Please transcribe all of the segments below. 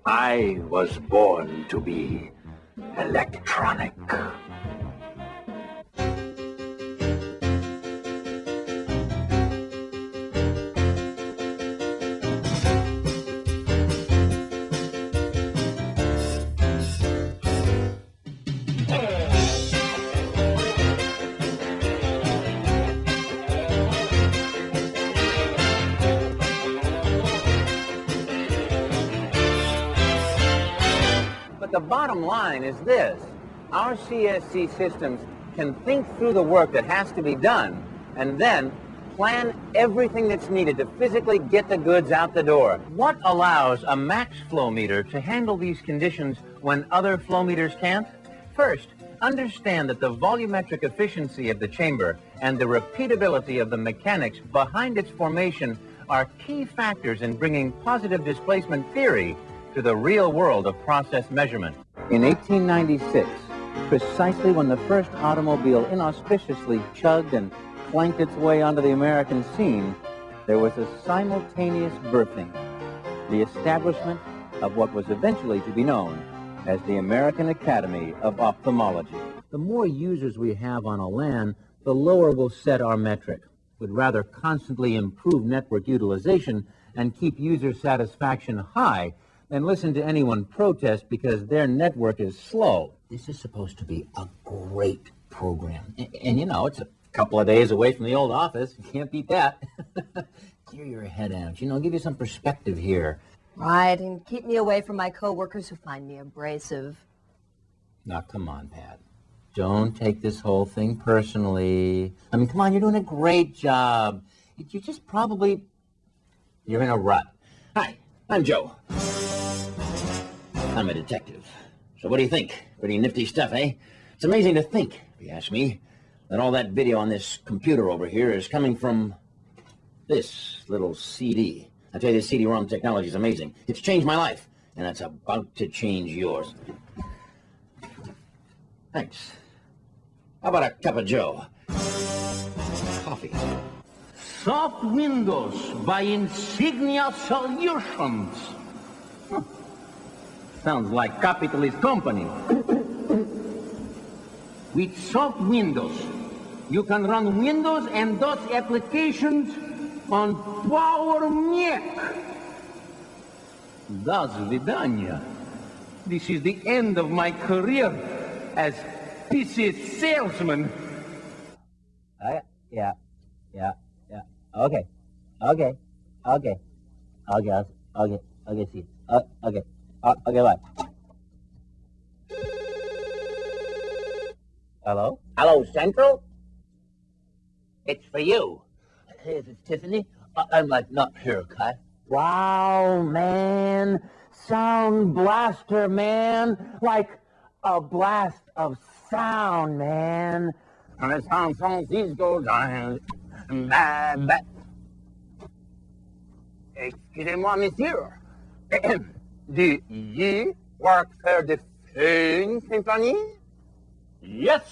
I was born to be electronic. But the bottom line is this. Our CSC systems can think through the work that has to be done and then plan everything that's needed to physically get the goods out the door. What allows a max flow meter to handle these conditions when other flow meters can't? First, understand that the volumetric efficiency of the chamber and the repeatability of the mechanics behind its formation are key factors in bringing positive displacement theory to the real world of process measurement. In 1896, precisely when the first automobile inauspiciously chugged and clanked its way onto the American scene, there was a simultaneous birthing, the establishment of what was eventually to be known as the American Academy of Ophthalmology. The more users we have on a LAN, the lower we'll set our metric. We'd rather constantly improve network utilization and keep user satisfaction high than listen to anyone protest because their network is slow. This is supposed to be a great program. And you know, it's a couple of days away from the old office. You can't beat that. Clear your head out, give you some perspective here. Right, and keep me away from my coworkers who find me abrasive. Now, come on, Pat. Don't take this whole thing personally. I mean, come on, you're doing a great job. You just probably... You're in a rut. Hi, I'm Joe. I'm a detective. So what do you think? Pretty nifty stuff, eh? It's amazing to think, if you ask me, that all that video on this computer over here is coming from this little CD. I tell you, this CD-ROM technology is amazing. It's changed my life, and it's about to change yours. Thanks. How about a cup of Joe? Coffee. Soft Windows by Insignia Solutions. Sounds like capitalist company. With Soft Windows, you can run Windows and DOS applications on Power Mac. До свидания. This is the end of my career as PC salesman. Yeah. Okay, see. Okay, bye. Hello? Hello, Central? It's for you. Hey, is it Tiffany? I'm like not here, Kai. Wow, man. Sound blaster, man. Like a blast of sound, man. And the song these goes on. Excusez-moi, monsieur. Do you work for the phone company? Yes,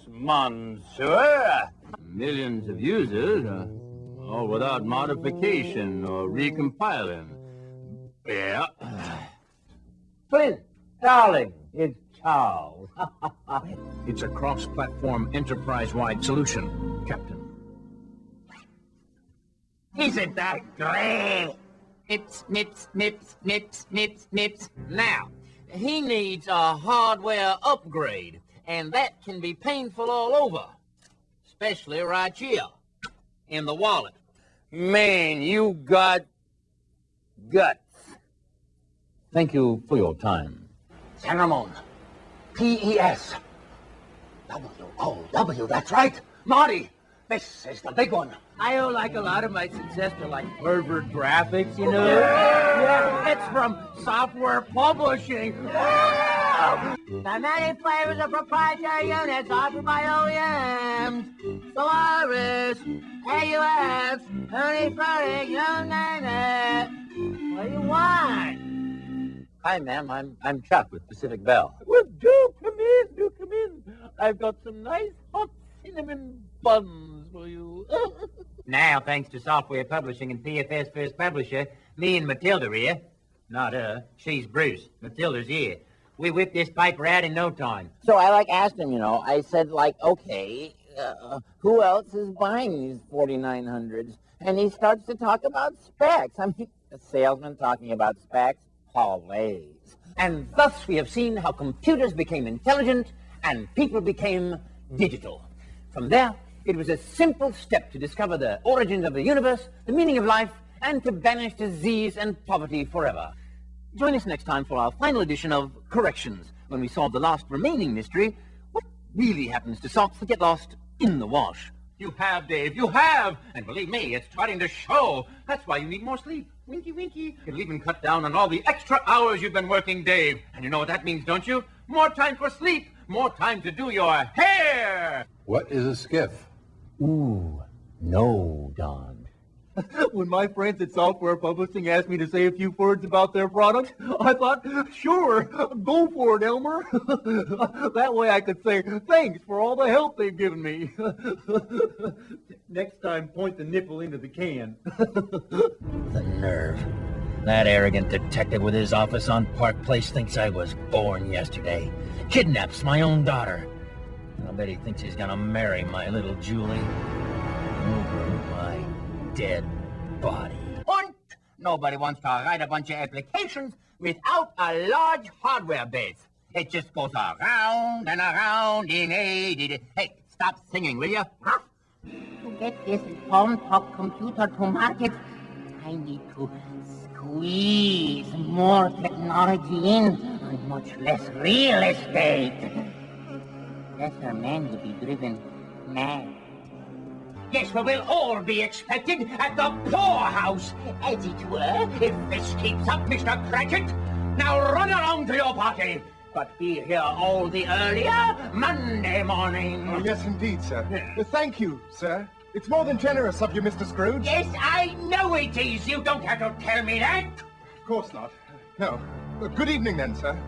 monsieur. Millions of users, all without modification or recompiling. Yeah. Flynn, darling, it's Charles. It's a cross-platform, enterprise-wide solution, Captain. Isn't that great? Nips. Now, he needs a hardware upgrade, and that can be painful all over, especially right here, in the wallet. Man, you got guts. Thank you for your time. San Ramon. P-E-S. W-O-W, that's right. Marty, this is the big one. I owe like a lot of my success to like Harvard graphics, you know? Yeah, it's from software publishing. The many flavors of proprietary units offered by OEMs. Solaris, AUX, Honey Floating, Young Magnet. What do you want? Hi, ma'am. I'm Chuck with Pacific Bell. Well, do come in. I've got some nice hot cinnamon buns for you. Now, thanks to software publishing and PFS First Publisher, me and Matilda here Not her. She's Bruce. Matilda's here. We whipped this piper out in no time. So I asked him, I said okay, who else is buying these 4900s? And he starts to talk about specs. I mean, a salesman talking about specs? Please. And thus we have seen how computers became intelligent and people became digital. From there, it was a simple step to discover the origins of the universe, the meaning of life, and to banish disease and poverty forever. Join us next time for our final edition of Corrections, when we solve the last remaining mystery: what really happens to socks that get lost in the wash? You have, Dave, you have! And believe me, it's starting to show. That's why you need more sleep. Winky, winky. It'll even cut down on all the extra hours you've been working, Dave. And you know what that means, don't you? More time for sleep. More time to do your hair. What is a skiff? Ooh, no, Don. When my friends at Software Publishing asked me to say a few words about their product, I thought, sure, go for it, Elmer. That way I could say thanks for all the help they've given me. Next time, point the nipple into the can. The nerve. That arrogant detective with his office on Park Place thinks I was born yesterday. Kidnaps my own daughter. I'll bet he thinks he's gonna marry my little Julie. Over my dead body. Und nobody wants to write a bunch of applications without a large hardware base. It just goes around and around in a... Hey, stop singing, will you? Huh? To get this phone-top computer to market, I need to squeeze more technology in on much less real estate. Lesser men would be driven mad. Yes, we will all be expected at the poorhouse, as it were, if this keeps up, Mr. Cratchit. Now run along to your party, but be here all the earlier Monday morning. Oh, yes, indeed, sir. Thank you, sir. It's more than generous of you, Mr. Scrooge. Yes, I know it is. You don't have to tell me that. Of course not. No. Good evening, then, sir.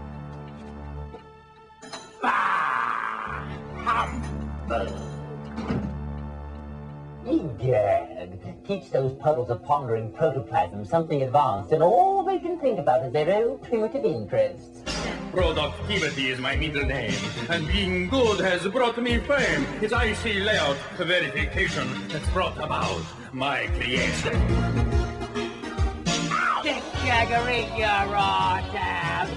Bah! Humbug! Egad. Teach those puddles of pondering protoplasm something advanced, and all they can think about is their own primitive interests. Productivity is my middle name, and being good has brought me fame. It's IC layout verification that's brought about my creation. Dick Jaggery, you're awesome!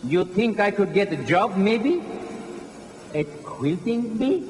You think I could get a job, maybe? At quilting bee?